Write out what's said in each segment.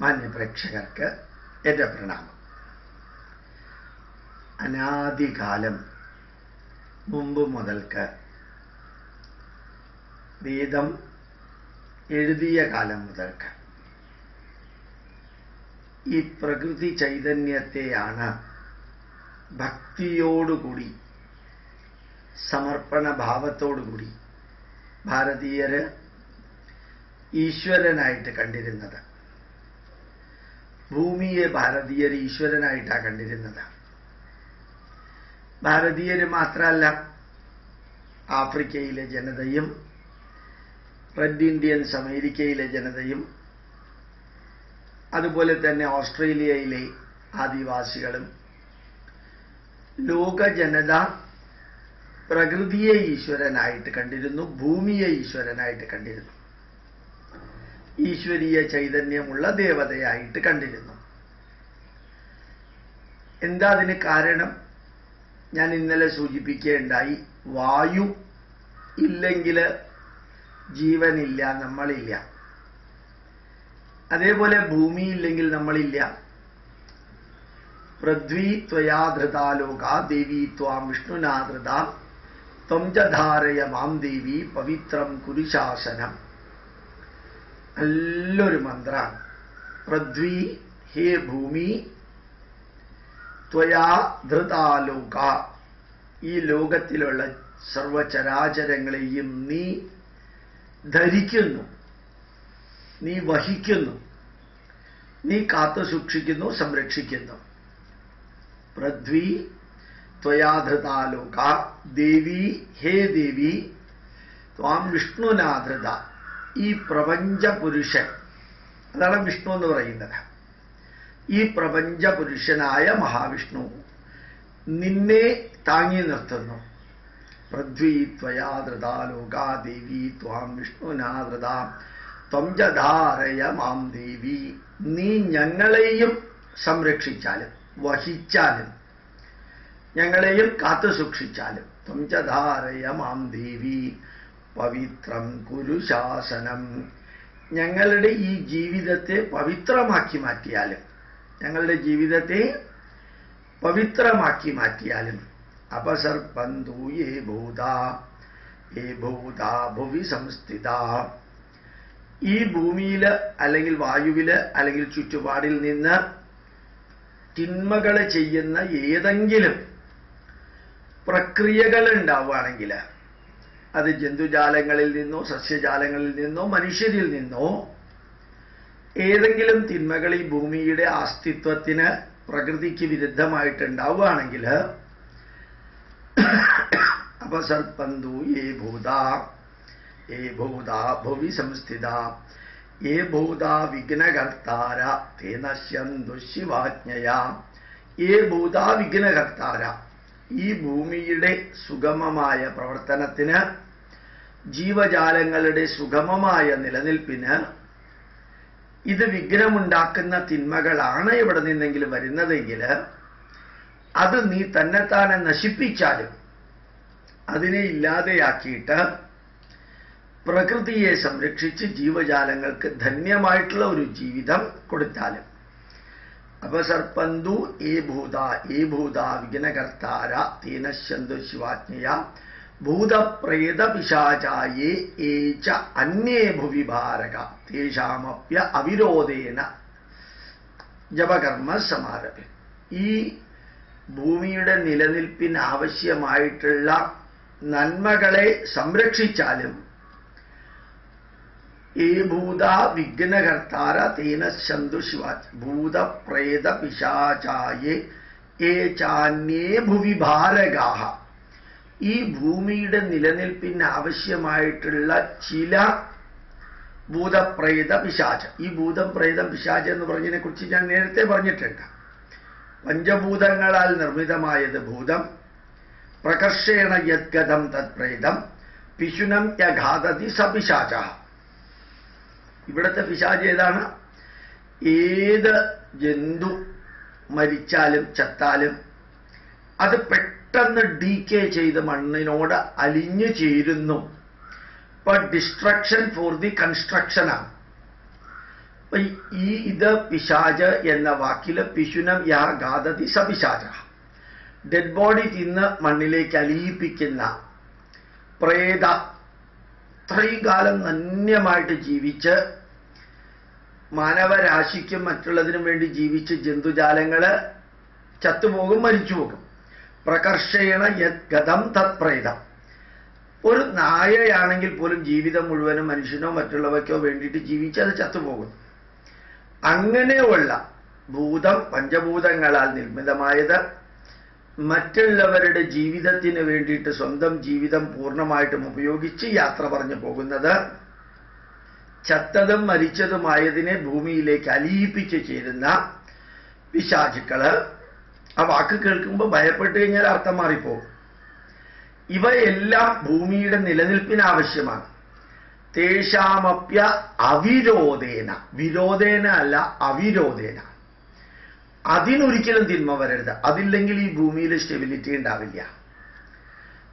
മാന്യപ്രേക്ഷകർക്ക് എൻ്റെ പ്രണാമം. അനാദികാലം മുമ്പ് മുതൽക്ക് വേദം എഴുതിയ കാലം മുതൽക്ക് ഈ പ്രകൃതി ചൈതന്യത്തെയാണ് ഭക്തിയോടുകൂടി സമർപ്പണ ഭാവത്തോടുകൂടി ഭാരതീയര് ഈശ്വരനായിട്ട് കണ്ടിരുന്നത്. ഭൂമിയെ ഭാരതീയർ ഈശ്വരനായിട്ടാണ് കണ്ടിരുന്നത്. ഭാരതീയര് മാത്രമല്ല, ആഫ്രിക്കയിലെ ജനതയും റെഡ് ഇന്ത്യൻസ് അമേരിക്കയിലെ ജനതയും അതുപോലെ തന്നെ ഓസ്ട്രേലിയയിലെ ആദിവാസികളും ലോക ജനത പ്രകൃതിയെ ഈശ്വരനായിട്ട് കണ്ടിരുന്നു, ഭൂമിയെ ഈശ്വരനായിട്ട് കണ്ടിരുന്നു, ഈശ്വരീയ ചൈതന്യമുള്ള ദേവതയായിട്ട് കണ്ടിരുന്നു. എന്താ അതിന് കാരണം? ഞാൻ ഇന്നലെ സൂചിപ്പിക്കുകയുണ്ടായി. വായു ഇല്ലെങ്കിൽ ജീവനില്ല, നമ്മളില്ല. അതേപോലെ ഭൂമി ഇല്ലെങ്കിൽ നമ്മളില്ല. പൃഥ്വി ത്വയാ ധൃതാ ലോകാ ദേവി ത്വാം വിഷ്ണുനാധൃത ത്വം ച ധാരയ മാം ദേവി പവിത്രം കുരു ശാസനം. നല്ലൊരു മന്ത്രാണ്. പൃഥ്വി, ഹേ ഭൂമി, ത്വയാ ധൃതാ ലോക, ഈ ലോകത്തിലുള്ള സർവചരാചരങ്ങളെയും നീ ധരിക്കുന്നു, നീ വഹിക്കുന്നു, നീ കാത്തു സൂക്ഷിക്കുന്നു, സംരക്ഷിക്കുന്നു. പൃഥ്വി ത്വയാ ധൃതാ ലോക ദേവി, ഹേ ദേവി, ത്വാം വിഷ്ണുനാധൃത, ഈ പ്രപഞ്ച പുരുഷൻ, അതാണ് വിഷ്ണു എന്ന് പറയുന്നത്. ഈ പ്രപഞ്ച പുരുഷനായ മഹാവിഷ്ണു നിന്നെ താങ്ങി നിർത്തുന്നു. പൃഥ്വി ത്വയാ ധൃതാ ലോകാ ദേവി ത്വാം വിഷ്ണുനാധൃത ത്വം ച ധാരയ മാം ദേവി, നീ ഞങ്ങളെയും സംരക്ഷിച്ചാലും വഹിച്ചാലും ഞങ്ങളെയും കാത്തു സൂക്ഷിച്ചാലും ത്വം ച ധാരയ മാം ദേവി പവിത്രം കുരു ശാസനം, ഞങ്ങളുടെ ഈ ജീവിതത്തെ പവിത്രമാക്കി മാറ്റിയാലും, ഞങ്ങളുടെ ജീവിതത്തെ പവിത്രമാക്കി മാറ്റിയാലും. അപസർപ്പന്തു യേ ഭൂതാ ഭുവി സംസ്ഥിത, ഈ ഭൂമിയിൽ അല്ലെങ്കിൽ വായുവിൽ അല്ലെങ്കിൽ ചുറ്റുപാടിൽ നിന്ന് തിന്മകൾ ചെയ്യുന്ന ഏതെങ്കിലും പ്രക്രിയകൾ ഉണ്ടാവുകയാണെങ്കിൽ, അത് ജന്തുജാലങ്ങളിൽ നിന്നോ സസ്യജാലങ്ങളിൽ നിന്നോ മനുഷ്യരിൽ നിന്നോ ഏതെങ്കിലും തിന്മകൾ ഈ ഭൂമിയുടെ അസ്തിത്വത്തിന് പ്രകൃതിക്ക് വിരുദ്ധമായിട്ടുണ്ടാവുകയാണെങ്കിൽ അപസർപ്പന്തു യേ ഭൂതാ ഭുവി സംസ്ഥിത യേ ഭൂതാ വിഘ്നകർത്താര തേ നശ്യന്തു ശിവാജ്ഞയാ. യേ ഭൂതാ വിഘ്നകർത്താര, ഈ ഭൂമിയുടെ സുഗമമായ പ്രവർത്തനത്തിന്, ജീവജാലങ്ങളുടെ സുഗമമായ നിലനിൽപ്പിന് ഇത് വിഘ്നമുണ്ടാക്കുന്ന തിന്മകളാണ് എവിടെ നിന്നെങ്കിലും വരുന്നതെങ്കിൽ അത് നീ തന്നെത്താനെ നശിപ്പിച്ചാലും അതിനെ ഇല്ലാതെയാക്കിയിട്ട് പ്രകൃതിയെ സംരക്ഷിച്ച് ജീവജാലങ്ങൾക്ക് ധന്യമായിട്ടുള്ള ഒരു ജീവിതം കൊടുത്താലും. അപസർപ്പന്തു ഏ ഭൂത വിഘ്നകർത്താര തേ നശ്യന്തു ശിവാജ്ഞയാ ഭൂതപ്രേത പിശാചായേ ഏ ച അന്യേ ഭുവി ഭാരക തേഷാമപ്യ അവിരോധേന ജപകർമ്മ സമാരഭ്യ. ഈ ഭൂമിയുടെ നിലനിൽപ്പിന് ആവശ്യമായിട്ടുള്ള നന്മകളെ സംരക്ഷിച്ചാലും ഏ ഭൂത വിഘ്നകർത്താര തേന ശന്തു ശിവാച ഭൂതപ്രേത പിശാചായേ ഏ ചാന്യേ ഭുവി ഭാരകാഹ, ഈ ഭൂമിയുടെ നിലനിൽപ്പിന് ആവശ്യമായിട്ടുള്ള ചില ഭൂതപ്രേത പിശാചം. ഈ ഭൂതം പ്രേതം പിശാചം എന്ന് പറഞ്ഞതിനെ കുറിച്ച് ഞാൻ നേരത്തെ പറഞ്ഞിട്ടുണ്ട്. പഞ്ചഭൂതങ്ങളാൽ നിർമ്മിതമായത് ഭൂതം. പ്രകർഷേണ യദ്ഗതം തത്പ്രേതം പിശുനം യഘാതതി സ പിശാച. ഇവിടുത്തെ പിശാച് ഏതാണ്? ഏത് ജന്തു മരിച്ചാലും ചത്താലും അത് പെട്ടെന്ന് ഡീക്കേ ചെയ്ത് മണ്ണിനോട് അലിഞ്ഞു ചേരുന്നു. ഇപ്പൊ ഡിസ്ട്രക്ഷൻ ഫോർ ദി കൺസ്ട്രക്ഷനാണ്. ഇത് പിശാച് എന്ന വാക്കില് പിശുനം യാ ഗാദതി സ പിശാച, ഡെഡ് ബോഡി തിന്ന് മണ്ണിലേക്ക് അലിയിപ്പിക്കുന്ന പ്രേത, ഇത്രയും കാലം ധന്യമായിട്ട് ജീവിച്ച് മാനവരാശിക്കും മറ്റുള്ളതിനും വേണ്ടി ജീവിച്ച് ജന്തുജാലങ്ങള് ചത്തുപോകും, മരിച്ചുപോകും. പ്രകർഷേണ യത് ഗതം തത് പ്രേതം. ഒരു നായയാണെങ്കിൽ പോലും ജീവിതം മുഴുവനും മനുഷ്യനോ മറ്റുള്ളവയ്ക്കോ വേണ്ടിയിട്ട് ജീവിച്ച് അത് ചത്തുപോകുന്നു. അങ്ങനെയുള്ള ഭൂതം പഞ്ചഭൂതങ്ങളാൽ നിർമ്മിതമായത് മറ്റുള്ളവരുടെ ജീവിതത്തിന് വേണ്ടിയിട്ട് സ്വന്തം ജീവിതം പൂർണ്ണമായിട്ടും ഉപയോഗിച്ച് യാത്ര പറഞ്ഞു പോകുന്നത്, ചത്തതും മരിച്ചതുമായതിനെ ഭൂമിയിലേക്ക് അലിയിപ്പിച്ച് ചേരുന്ന പിശാചുക്കള്. ആ വാക്ക് കേൾക്കുമ്പോൾ ഭയപ്പെട്ടു കഴിഞ്ഞാൽ അർത്ഥം മാറിപ്പോകും. ഇവയെല്ലാം ഭൂമിയുടെ നിലനിൽപ്പിന് ആവശ്യമാണ്. തേഷാമപ്യ അവിരോധേന, വിരോധേന അല്ല അവിരോധേന, അതിനൊരിക്കലും തിന്മ വരരുത്. അതില്ലെങ്കിൽ ഈ ഭൂമിയിൽ സ്റ്റെബിലിറ്റി ഉണ്ടാവില്ല.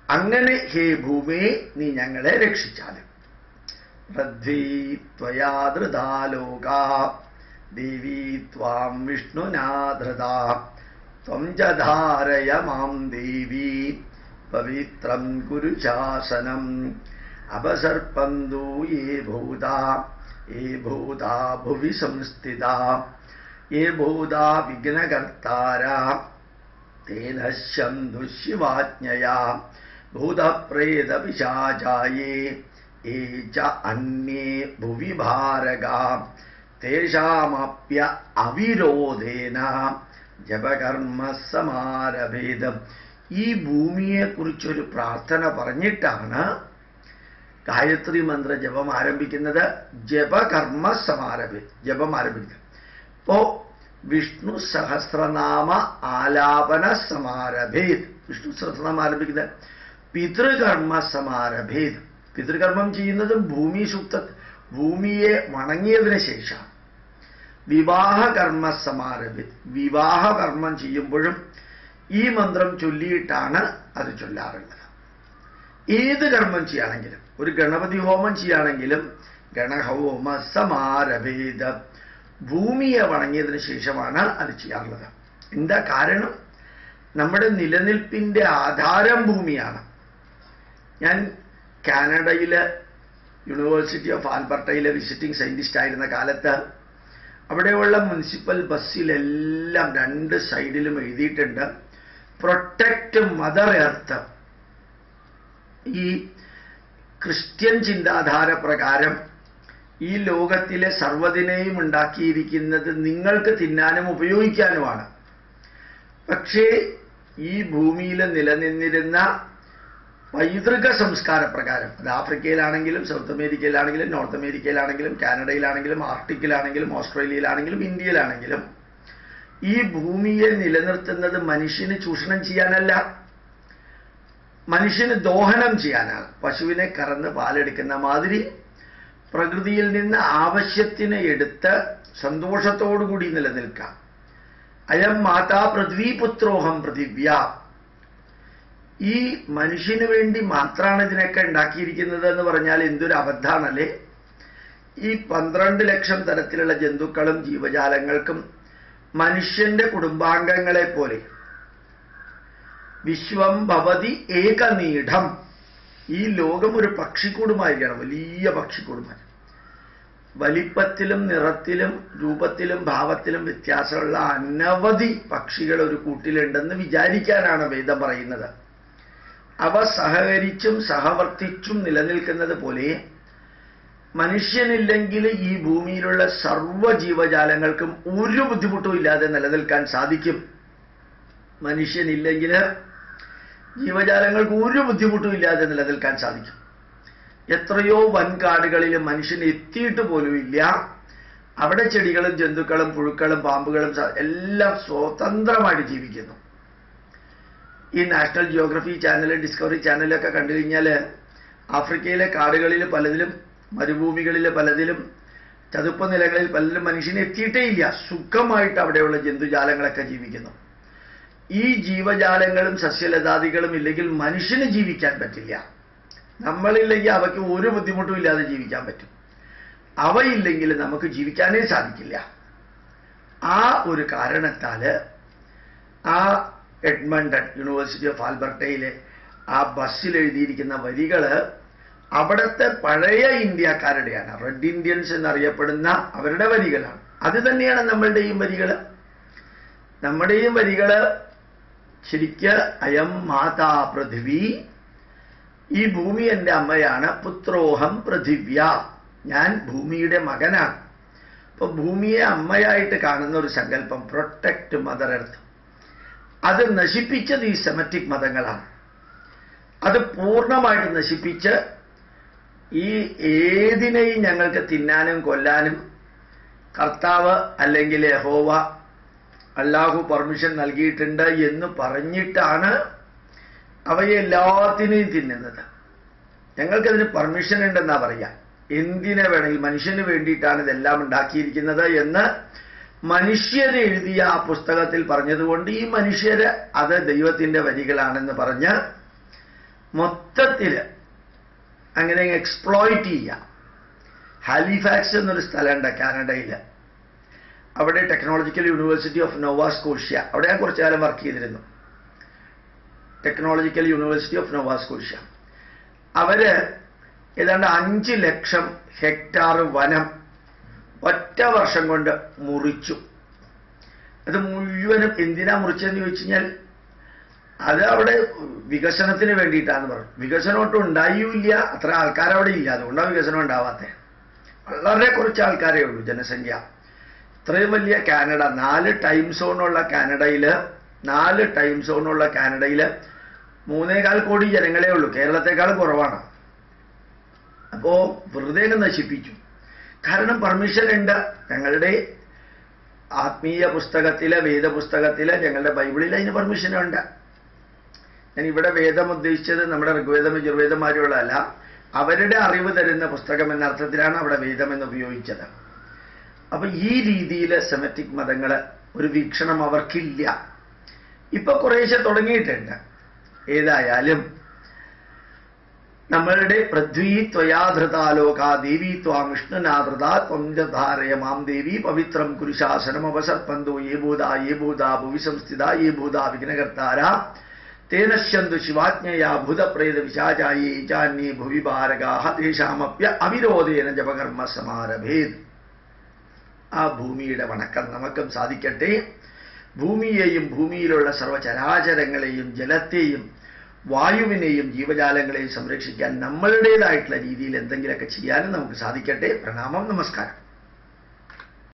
അങ്ങനെ ഹേ ഭൂമി, നീ ഞങ്ങളെ രക്ഷിച്ചാലും. പൃഥ്വീ ത്വയാ ധൃതാ ലോകാ ദേവീ ത്വാം വിഷ്ണുനാധൃതാ ത്വം ച ധാരയ മാം ദേവീ പവിത്രം കുരു ശാസനം. അപസർപ്പന്തു യേ ഭൂതാ ഭുവി സംസ്ഥിതാ യേ ഭൂതാ വിഘ്നകർത്താരാ തേന ശന്തു ശിവാജ്ഞയാ ഭൂതപ്രേത പിശാചായേ യേ ച അന്യേ ഭുവി ഭാരകാ തേഷാമപ്യ അവിരോധേന ജപകർമ്മ സമാരഭേദം. ഈ ഭൂമിയെക്കുറിച്ചൊരു പ്രാർത്ഥന പറഞ്ഞിട്ടാണ് ഗായത്രി മന്ത്ര ജപം ആരംഭിക്കുന്നത്. ജപകർമ്മ ജപം ആരംഭിക്കുന്നത്. ഇപ്പോ വിഷ്ണു സഹസ്രനാമ ആലാപന സമാരഭേദ്. വിഷ്ണു സഹസ്രനാമം ആരംഭിക്കുന്നത് പിതൃകർമ്മ സമാരഭേദ്. പിതൃകർമ്മം ചെയ്യുന്നതും ഭൂമിയെ വണങ്ങിയതിനു ശേഷം. വിവാഹകർമ്മ സമാരഭേദ്, വിവാഹകർമ്മം ചെയ്യുമ്പോഴും ഈ മന്ത്രം ചൊല്ലിയിട്ടാണ് അത് ചൊല്ലാറുള്ളത്. ഏത് കർമ്മം ചെയ്യുകയാണെങ്കിലും, ഒരു ഗണപതി ഹോമം ചെയ്യുകയാണെങ്കിലും ഗണഹോമ സമാരഭേദ, ഭൂമിയെ വണങ്ങിയതിനു ശേഷമാണ് അത് ചെയ്യാറുള്ളത്. എന്താ കാരണം? നമ്മുടെ നിലനിൽപ്പിന്റെ ആധാരം ഭൂമിയാണ്. ഞാൻ കാനഡയില് യൂണിവേഴ്സിറ്റി ഓഫ് ആൽബർട്ടയിലെ വിസിറ്റിംഗ് സയന്റിസ്റ്റ് ആയിരുന്ന കാലത്ത് അവിടെയുള്ള മുനിസിപ്പൽ ബസ്സിലെല്ലാം രണ്ട് സൈഡിലും എഴുതിയിട്ടുണ്ട് പ്രൊട്ടക്ട് മദർ എർത്ത്. ഈ ക്രിസ്ത്യൻ ചിന്താധാര പ്രകാരം ഈ ലോകത്തിലെ സർവ്വതിനെയും ഉണ്ടാക്കിയിരിക്കുന്നത് നിങ്ങൾക്ക് തിന്നാനും ഉപയോഗിക്കാനുമാണ്. പക്ഷേ ഈ ഭൂമിയിൽ നിലനിന്നിരുന്ന പൈതൃക സംസ്കാരപ്രകാരം, അത് ആഫ്രിക്കയിലാണെങ്കിലും സൗത്ത് അമേരിക്കയിലാണെങ്കിലും നോർത്ത് അമേരിക്കയിലാണെങ്കിലും കാനഡയിലാണെങ്കിലും ആർട്ടിക്കിലാണെങ്കിലും ഓസ്ട്രേലിയയിലാണെങ്കിലും ഇന്ത്യയിലാണെങ്കിലും, ഈ ഭൂമിയെ നിലനിർത്തുന്നത് മനുഷ്യന് ചൂഷണം ചെയ്യാനല്ല, മനുഷ്യന് ദോഹനം ചെയ്യാനാണ്. പശുവിനെ കറന്ന് പാലെടുക്കുന്ന മാതിരി പ്രകൃതിയിൽ നിന്ന് ആവശ്യത്തിന് എടുത്ത് സന്തോഷത്തോടുകൂടി നിലനിൽക്കാം. അയം മാതാ പൃഥ്വീപുത്രോഹം പൃഥിവ്യ. ഈ മനുഷ്യന് വേണ്ടി മാത്രമാണ് ഇതിനൊക്കെ ഉണ്ടാക്കിയിരിക്കുന്നത് എന്ന് പറഞ്ഞാൽ എന്തൊരു അബദ്ധാണല്ലേ. ഈ 12 ലക്ഷം തരത്തിലുള്ള ജന്തുക്കളും ജീവജാലങ്ങൾക്കും മനുഷ്യന്റെ കുടുംബാംഗങ്ങളെ പോലെ വിശ്വം ഭവതി ഏകനീഢം. ഈ ലോകം ഒരു പക്ഷിക്കൂടുമായിരിക്കണം, വലിയ പക്ഷിക്കൂടുമായി. വലിപ്പത്തിലും നിറത്തിലും രൂപത്തിലും ഭാവത്തിലും വ്യത്യാസമുള്ള അനവധി പക്ഷികൾ ഒരു കൂട്ടിലുണ്ടെന്ന് വിചാരിക്കാനാണ് വേദം പറയുന്നത്. അവ സഹകരിച്ചും സഹവർത്തിച്ചും നിലനിൽക്കുന്നത് പോലെ മനുഷ്യനില്ലെങ്കിൽ ഈ ഭൂമിയിലുള്ള സർവ്വ ജീവജാലങ്ങൾക്കും ഒരു ബുദ്ധിമുട്ടും ഇല്ലാതെ നിലനിൽക്കാൻ സാധിക്കും. മനുഷ്യനില്ലെങ്കിൽ ജീവജാലങ്ങൾക്ക് ഒരു ബുദ്ധിമുട്ടും ഇല്ലാതെ നിലനിൽക്കാൻ സാധിക്കും. എത്രയോ വൻകാടുകളിൽ മനുഷ്യൻ എത്തിയിട്ട് പോലും ഇല്ല. അവിടെ ചെടികളും ജന്തുക്കളും പുഴുക്കളും പാമ്പുകളും എല്ലാം സ്വതന്ത്രമായിട്ട് ജീവിക്കുന്നു. ഈ നാഷണൽ ജിയോഗ്രഫി ചാനൽ, ഡിസ്കവറി ചാനലൊക്കെ കണ്ടു കഴിഞ്ഞാൽ ആഫ്രിക്കയിലെ കാടുകളിൽ പലതിലും, മരുഭൂമികളിൽ പലതിലും, ചതുപ്പ് നിലകളിൽ പലതിലും മനുഷ്യന് എത്തിയിട്ടേ ഇല്ല. സുഖമായിട്ട് അവിടെയുള്ള ജന്തുജാലങ്ങളൊക്കെ ജീവിക്കുന്നു. ഈ ജീവജാലങ്ങളും സസ്യലതാദികളും ഇല്ലെങ്കിൽ മനുഷ്യന് ജീവിക്കാൻ പറ്റില്ല. നമ്മളില്ലെങ്കിൽ അവയ്ക്ക് ഒരു ബുദ്ധിമുട്ടും ഇല്ലാതെ ജീവിക്കാൻ പറ്റും. അവയില്ലെങ്കിൽ നമുക്ക് ജീവിക്കാനേ സാധിക്കില്ല. ആ ഒരു കാരണത്താൽ ആ എഡ്മണ്ടൺ യൂണിവേഴ്സിറ്റി ഓഫ് ആൽബർട്ടയിലെ ആ ബസ്സിൽ എഴുതിയിരിക്കുന്ന വരികൾ അവിടുത്തെ പഴയ ഇന്ത്യക്കാരുടെയാണ്, റെഡ് ഇന്ത്യൻസ് എന്നറിയപ്പെടുന്ന അവരുടെ വരികളാണ്. അത് തന്നെയാണ് നമ്മളുടെയും വരികൾ. നമ്മുടെയും വരികൾ ശരിക്ക് അയം മാതാ പൃഥിവി, ഈ ഭൂമി എൻ്റെ അമ്മയാണ്, പുത്രോഹം പൃഥിവ്യ, ഞാൻ ഭൂമിയുടെ മകനാണ്. അപ്പൊ ഭൂമിയെ അമ്മയായിട്ട് കാണുന്ന ഒരു സങ്കല്പം, പ്രൊട്ടക്ട് മദർ എർത്ത്, അത് നശിപ്പിച്ചത് ഈ സെമറ്റിക് മതങ്ങളാണ്. അത് പൂർണ്ണമായിട്ട് നശിപ്പിച്ച് ഈ ഏതിനെയും ഞങ്ങൾക്ക് തിന്നാനും കൊല്ലാനും കർത്താവ് അല്ലെങ്കിൽ യഹോവ അല്ലാഹു പെർമിഷൻ നൽകിയിട്ടുണ്ട് എന്ന് പറഞ്ഞിട്ടാണ് അവയെ എല്ലാത്തിനെയും തിന്നുന്നത്. ഞങ്ങൾക്കതിന് പെർമിഷൻ ഉണ്ടെന്നാ പറയാ. എന്തിനെ വേണമെങ്കിൽ മനുഷ്യന് വേണ്ടിയിട്ടാണ് ഇതെല്ലാം ഉണ്ടാക്കിയിരിക്കുന്നത് എന്ന് മനുഷ്യരെ എഴുതിയ ആ പുസ്തകത്തിൽ പറഞ്ഞതുകൊണ്ട് ഈ മനുഷ്യര് അത് ദൈവത്തിന്റെ വരികളാണെന്ന് പറഞ്ഞ് മൊത്തത്തിൽ അങ്ങനെ എക്സ്പ്ലോയിറ്റ് ചെയ്യുക. ഹാലിഫാക്സ് എന്നൊരു സ്ഥലമുണ്ട് കാനഡയിൽ. അവിടെ ടെക്നോളജിക്കൽ യൂണിവേഴ്സിറ്റി ഓഫ് നോവാ സ്കോഷ്യ, അവിടെ ഞാൻ കുറച്ചു കാലം വർക്ക് ചെയ്തിരുന്നു. ടെക്നോളജിക്കൽ യൂണിവേഴ്സിറ്റി ഓഫ് നോവാ സ്കോഷ്യ അവര് ഏതാണ്ട് 5 ലക്ഷം ഹെക്ടാർ വനം ഒറ്റ വർഷം കൊണ്ട് മുറിച്ചു. അത് മുഴുവനും എന്തിനാ മുറിച്ചതെന്ന് ചോദിച്ചു കഴിഞ്ഞാൽ അത് അവിടെ വികസനത്തിന് വേണ്ടിയിട്ടാന്ന് പറഞ്ഞു. വികസനം ഒട്ടും ഉണ്ടായില്ല, അത്ര ആൾക്കാരവിടെ ഇല്ല, അതുകൊണ്ടാണ് വികസനം ഉണ്ടാവാത്തത്. വളരെ കുറച്ച് ആൾക്കാരേ ഉള്ളൂ ജനസംഖ്യ. ഇത്രയും വലിയ കാനഡ, 4 ടൈം സോണുള്ള കാനഡയിൽ 3.25 കോടി ജനങ്ങളേ ഉള്ളൂ. കേരളത്തെക്കാൾ കുറവാണ്. അപ്പോ വെറുതെ നശിപ്പിച്ചു. കാരണം പെർമിഷൻ ഉണ്ട്. ഞങ്ങളുടെ ആത്മീയ പുസ്തകത്തില്, വേദപുസ്തകത്തില്, ഞങ്ങളുടെ ബൈബിളിൽ അതിന് പെർമിഷനുണ്ട്. ഞാൻ ഇവിടെ വേദം ഉദ്ദേശിച്ചത് നമ്മുടെ ഋഗ്വേദം യജുർവേദന്മാരുള്ളതല്ല, അവരുടെ അറിവ് തരുന്ന പുസ്തകം എന്ന അർത്ഥത്തിലാണ് അവിടെ വേദം എന്ന് ഉപയോഗിച്ചത്. അപ്പൊ ഈ രീതിയിൽ സെമറ്റിക് മതങ്ങള് ഒരു വീക്ഷണം അവർക്കില്ല. ഇപ്പൊ കുറേശ്ശെ തുടങ്ങിയിട്ടുണ്ട്. ഏതായാലും നമ്മളുടെ പൃഥ്വി ത്വയാധൃതാലോകാ ദേവി ത്വാം വിഷ്ണുനാധൃതാ ത്വം ധാരയ മാം ദേവി പവിത്രം കുരുശാസനം അവസർപ്പന്തോ യേ ഭൂതാ ഭുവി സംസ്ഥിത യേ ഭൂതാ വിഘ്നകർത്താര തേനശ്യന്തു ശിവാജ്ഞയാ ഭൂതപ്രേത വിശാചായേ ചാന്യേ ഭുവി ഭാരകാഹ തേഷാമപ്യ അവിരോധേന ജപകർമ്മ സമാരഭേത്. ആ ഭൂമിയുടെ വണക്കം നമുക്കും സാധിക്കട്ടെ. ഭൂമിയെയും ഭൂമിയിലുള്ള സർവചരാചരങ്ങളെയും ജലത്തെയും വായുവിനെയും ജീവജാലങ്ങളെയും സംരക്ഷിക്കാൻ നമ്മളുടേതായിട്ടുള്ള രീതിയിൽ എന്തെങ്കിലുമൊക്കെ ചെയ്യാനും നമുക്ക് സാധിക്കട്ടെ. പ്രണാമം, നമസ്കാരം.